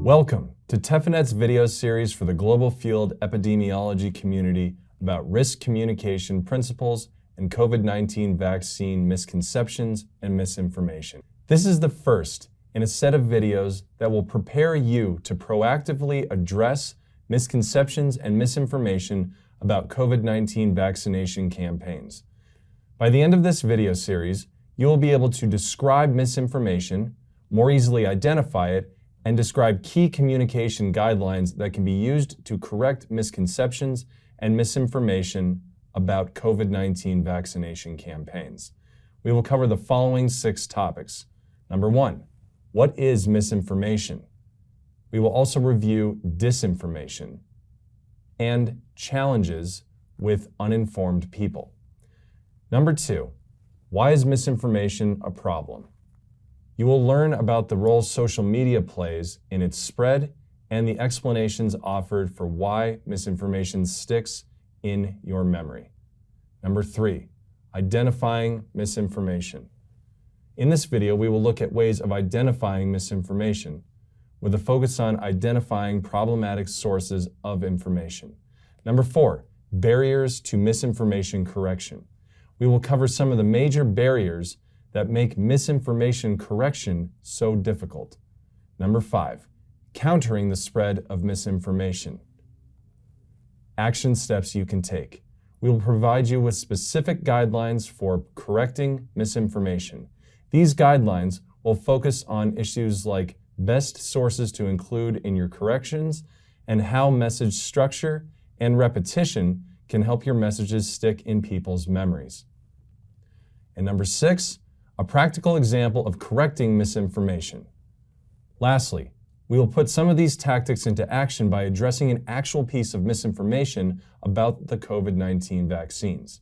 Welcome to TEPHINET's video series for the global field epidemiology community about risk communication principles and COVID-19 vaccine misconceptions and misinformation. This is the first in a set of videos that will prepare you to proactively address misconceptions and misinformation about COVID-19 vaccination campaigns. By the end of this video series, you will be able to describe misinformation, more easily identify it, and describe key communication guidelines that can be used to correct misconceptions and misinformation about COVID-19 vaccination campaigns. We will cover the following 6 topics. Number 1, what is misinformation? We will also review disinformation and challenges with uninformed people. Number 2, why is misinformation a problem? You will learn about the role social media plays in its spread and the explanations offered for why misinformation sticks in your memory. Number 3, identifying misinformation. In this video, we will look at ways of identifying misinformation with a focus on identifying problematic sources of information. Number 4, barriers to misinformation correction. We will cover some of the major barriers that make misinformation correction so difficult. Number 5, countering the spread of misinformation. Action steps you can take. We will provide you with specific guidelines for correcting misinformation. These guidelines will focus on issues like best sources to include in your corrections and how message structure and repetition can help your messages stick in people's memories. And number 6, a practical example of correcting misinformation. Lastly, we will put some of these tactics into action by addressing an actual piece of misinformation about the COVID-19 vaccines.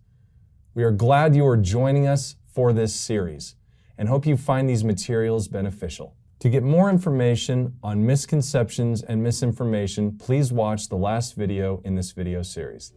We are glad you are joining us for this series and hope you find these materials beneficial. To get more information on misconceptions and misinformation, please watch the last video in this video series.